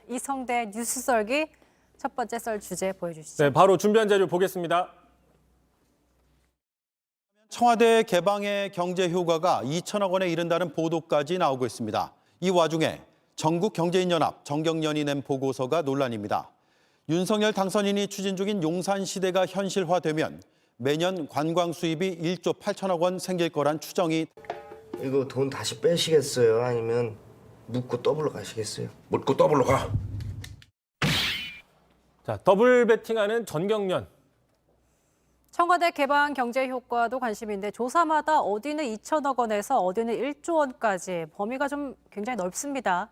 이성대 뉴스 썰기 첫 번째 썰 주제 보여주시죠. 네, 바로 준비한 자료 보겠습니다. 청와대 개방의 경제 효과가 2천억 원에 이른다는 보도까지 나오고 있습니다. 이 와중에 전국경제인연합 정경련이 낸 보고서가 논란입니다. 윤석열 당선인이 추진 중인 용산시대가 현실화되면 매년 관광 수입이 1조 8천억 원 생길 거란 추정이. 이거 돈 다시 빼시겠어요? 아니면 묻고 더블로 가시겠어요? 묻고 더블로 가. 자, 더블 배팅하는 전경련. 청와대 개방 경제 효과도 관심인데 조사마다 어디는 2천억 원에서 어디는 1조 원까지 범위가 좀 굉장히 넓습니다.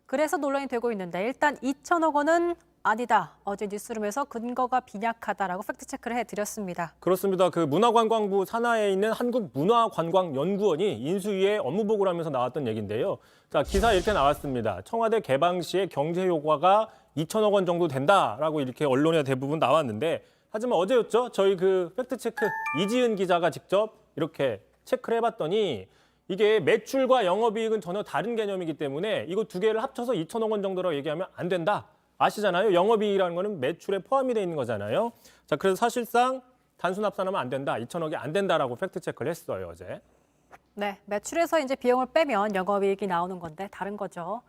그래서 논란이 되고 있는데 일단 2천억 원은 아니다. 어제 뉴스룸에서 근거가 빈약하다라고 팩트체크를 해드렸습니다. 그렇습니다. 그 문화관광부 산하에 있는 한국문화관광연구원이 인수위에 업무 보고를 하면서 나왔던 얘기인데요. 자, 기사에 이렇게 나왔습니다. 청와대 개방 시에 경제 효과가 2천억 원 정도 된다라고 이렇게 언론에 대부분 나왔는데, 하지만 어제였죠. 저희 그 팩트체크 이지은 기자가 직접 이렇게 체크를 해봤더니 이게 매출과 영업이익은 전혀 다른 개념이기 때문에 이거 두 개를 합쳐서 2천억 원 정도라고 얘기하면 안 된다. 아시잖아요. 영업이익이라는 거는 매출에 포함이 돼 있는 거잖아요. 자, 그래서 사실상 단순 합산하면 안 된다. 2천억이 안 된다라고 팩트체크를 했어요, 어제. 네, 매출에서 이제 비용을 빼면 영업이익이 나오는 건데 다른 거죠.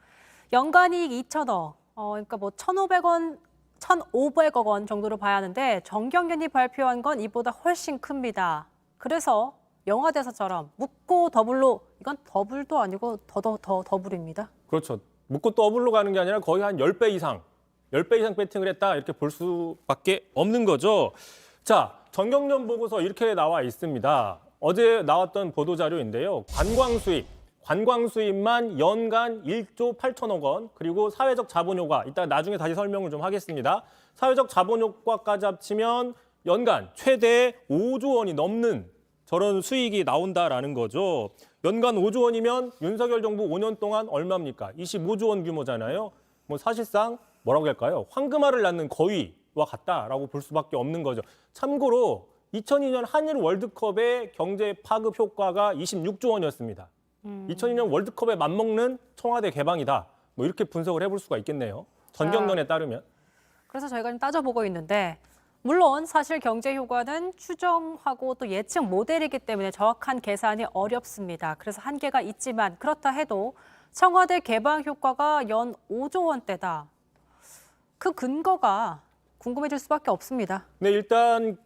연간이익 2천억, 그러니까 뭐 1,500원, 1,500억 원 정도로 봐야 하는데 정경련이 발표한 건 이보다 훨씬 큽니다. 그래서 영화대사처럼 묻고 더블로, 이건 더블도 아니고 더 더블입니다. 그렇죠. 묻고 더블로 가는 게 아니라 거의 한 10배 이상 배팅을 했다 이렇게 볼 수밖에 없는 거죠. 자, 전경련 보고서 이렇게 나와 있습니다. 어제 나왔던 보도자료인데요. 관광 수입만 연간 1조 8천억 원, 그리고 사회적 자본효과, 이따 나중에 다시 설명을 좀 하겠습니다. 사회적 자본효과까지 합치면 연간 최대 5조 원이 넘는 저런 수익이 나온다라는 거죠. 연간 5조 원이면 윤석열 정부 5년 동안 얼마입니까? 25조 원 규모잖아요. 뭐 사실상 뭐라고 할까요? 황금알을 낳는 거위와 같다라고 볼 수밖에 없는 거죠. 참고로 2002년 한일 월드컵의 경제 파급 효과가 26조 원이었습니다. 2002년 월드컵에 맞먹는 청와대 개방이다. 뭐 이렇게 분석을 해볼 수가 있겠네요. 전경련에 따르면. 그래서 저희가 좀 따져보고 있는데 물론 사실 경제 효과는 추정하고 또 예측 모델이기 때문에 정확한 계산이 어렵습니다. 그래서 한계가 있지만 그렇다 해도 청와대 개방 효과가 연 5조 원대다. 그 근거가 궁금해질 수밖에 없습니다. 네, 일단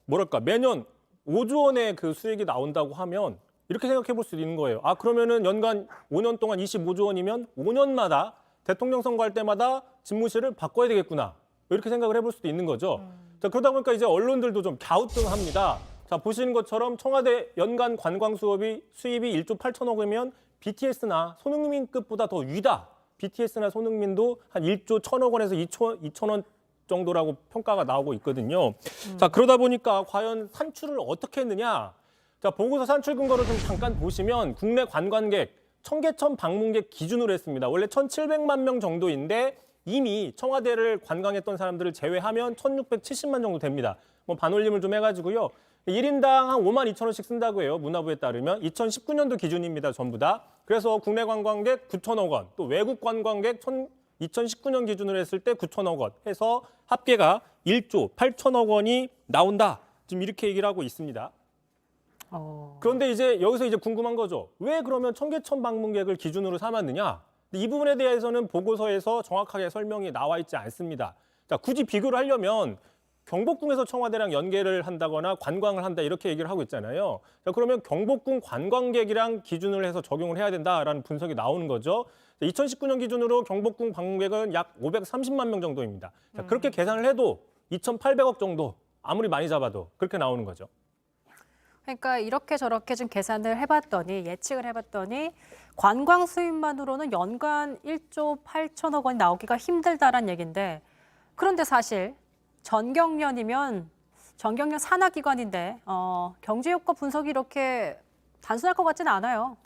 뭐랄까 매년 5조 원의 그 수익이 나온다고 하면 이렇게 생각해 볼 수 있는 거예요. 아, 그러면은 연간 5년 동안 25조 원이면 5년마다 대통령 선거할 때마다 집무실을 바꿔야 되겠구나. 이렇게 생각을 해볼 수도 있는 거죠. 자, 그러다 보니까 이제 언론들도 좀 갸우뚱합니다. 자, 보시는 것처럼 청와대 연간 관광 수입이 1조 8천억 원이면 BTS나 손흥민급보다 더 위다. BTS나 손흥민도 한 1조 1천억 원에서 2천 원 정도라고 평가가 나오고 있거든요. 자, 그러다 보니까 과연 산출을 어떻게 했느냐? 자, 보고서 산출 근거를 좀 잠깐 보시면 국내 관광객, 청계천 방문객 기준으로 했습니다. 원래 1,700만 명 정도인데 이미 청와대를 관광했던 사람들을 제외하면 1,670만 정도 됩니다. 뭐 반올림을 좀 해가지고요. 1인당 한 5만 2천 원씩 쓴다고 해요. 문화부에 따르면. 2019년도 기준입니다. 전부 다. 그래서 국내 관광객 9천억 원, 또 외국 관광객 2019년 기준으로 했을 때 9천억 원 해서 합계가 1조 8천억 원이 나온다. 지금 이렇게 얘기를 하고 있습니다. 그런데 이제 여기서 이제 궁금한 거죠. 왜 그러면 청계천 방문객을 기준으로 삼았느냐? 이 부분에 대해서는 보고서에서 정확하게 설명이 나와 있지 않습니다. 자, 굳이 비교를 하려면 경복궁에서 청와대랑 연계를 한다거나 관광을 한다 이렇게 얘기를 하고 있잖아요. 자, 그러면 경복궁 관광객이랑 기준을 해서 적용을 해야 된다라는 분석이 나오는 거죠. 2019년 기준으로 경복궁 방문객은 약 530만 명 정도입니다. 자, 그렇게 계산을 해도 2,800억 정도 아무리 많이 잡아도 그렇게 나오는 거죠. 그러니까 이렇게 저렇게 좀 계산을 해봤더니 예측을 해봤더니 관광 수입만으로는 연간 1조 8천억 원이 나오기가 힘들다란 얘기인데 그런데 사실 전경련이면 전경련 산하기관인데 경제 효과 분석이 이렇게 단순할 것 같지는 않아요.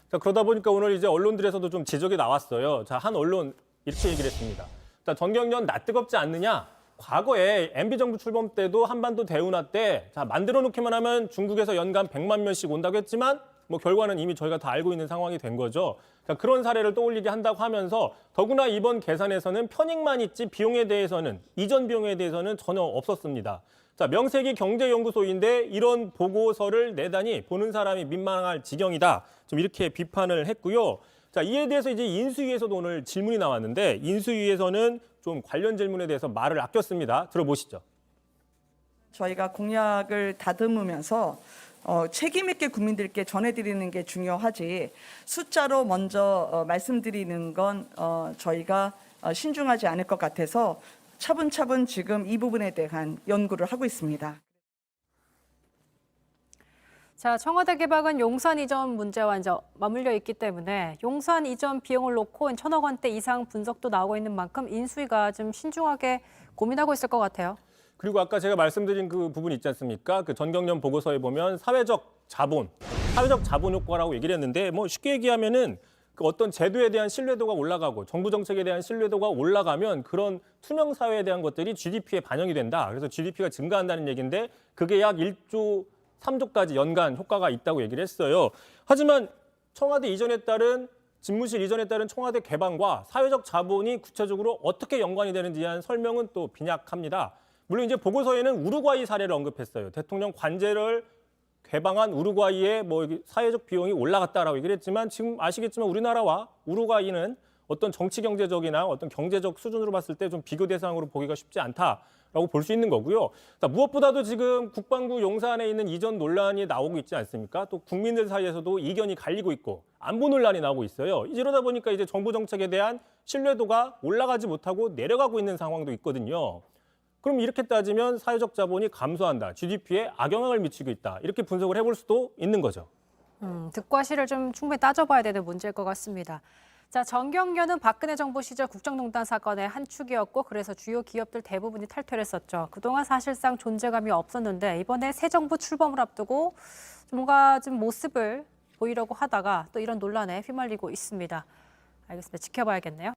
자, 그러다 보니까 오늘 이제 언론들에서도 좀 지적이 나왔어요. 자, 한 언론 이렇게 얘기를 했습니다. 자, 전경련 낯 뜨겁지 않느냐? 과거에 MB정부 출범 때도 한반도 대운하 때 자, 만들어 놓기만 하면 중국에서 연간 100만 명씩 온다고 했지만 뭐 결과는 이미 저희가 다 알고 있는 상황이 된 거죠. 자, 그런 사례를 떠올리게 한다고 하면서 더구나 이번 계산에서는 편익만 있지 비용에 대해서는 이전 비용에 대해서는 전혀 없었습니다. 자, 명색이 경제연구소인데 이런 보고서를 내다니 보는 사람이 민망할 지경이다. 좀 이렇게 비판을 했고요. 자, 이에 대해서 이제 인수위에서도 오늘 질문이 나왔는데 인수위에서는 좀 관련 질문에 대해서 말을 아꼈습니다. 들어보시죠. 저희가 공약을 다듬으면서 책임 있게 국민들께 전해드리는 게 중요하지 숫자로 먼저 말씀드리는 건 저희가 신중하지 않을 것 같아서 차분차분 지금 이 부분에 대한 연구를 하고 있습니다. 자, 청와대 개방은 용산 이전 문제와 이제 맞물려 있기 때문에 용산 이전 비용을 놓고 1,000억 원대 이상 분석도 나오고 있는 만큼 인수위가 좀 신중하게 고민하고 있을 것 같아요. 그리고 아까 제가 말씀드린 그 부분 있지 않습니까? 그 전경련 보고서에 보면 사회적 자본 효과라고 얘기를 했는데 뭐 쉽게 얘기하면은 그 어떤 제도에 대한 신뢰도가 올라가고 정부 정책에 대한 신뢰도가 올라가면 그런 투명 사회에 대한 것들이 GDP에 반영이 된다. 그래서 GDP가 증가한다는 얘기인데 그게 약 1조 3조까지 연간 효과가 있다고 얘기를 했어요. 하지만 청와대 이전에 따른 집무실 이전에 따른 청와대 개방과 사회적 자본이 구체적으로 어떻게 연관이 되는지에 대한 설명은 또 빈약합니다. 물론 이제 보고서에는 우루과이 사례를 언급했어요. 대통령 관제를 개방한 우루과이의 뭐 사회적 비용이 올라갔다라고 얘기를 했지만 지금 아시겠지만 우리나라와 우루과이는 어떤 정치 경제적이나 어떤 경제적 수준으로 봤을 때 좀 비교 대상으로 보기가 쉽지 않다라고 볼 수 있는 거고요. 무엇보다도 지금 국방부 용산에 있는 이전 논란이 나오고 있지 않습니까? 또 국민들 사이에서도 이견이 갈리고 있고 안보 논란이 나오고 있어요. 이러다 보니까 이제 정부 정책에 대한 신뢰도가 올라가지 못하고 내려가고 있는 상황도 있거든요. 그럼 이렇게 따지면 사회적 자본이 감소한다, GDP에 악영향을 미치고 있다. 이렇게 분석을 해볼 수도 있는 거죠. 득과 실을 좀 충분히 따져봐야 되는 문제일 것 같습니다. 자, 정경련은 박근혜 정부 시절 국정농단 사건의 한 축이었고 그래서 주요 기업들 대부분이 탈퇴를 했었죠. 그동안 사실상 존재감이 없었는데 이번에 새 정부 출범을 앞두고 뭔가 좀 모습을 보이려고 하다가 또 이런 논란에 휘말리고 있습니다. 알겠습니다. 지켜봐야겠네요.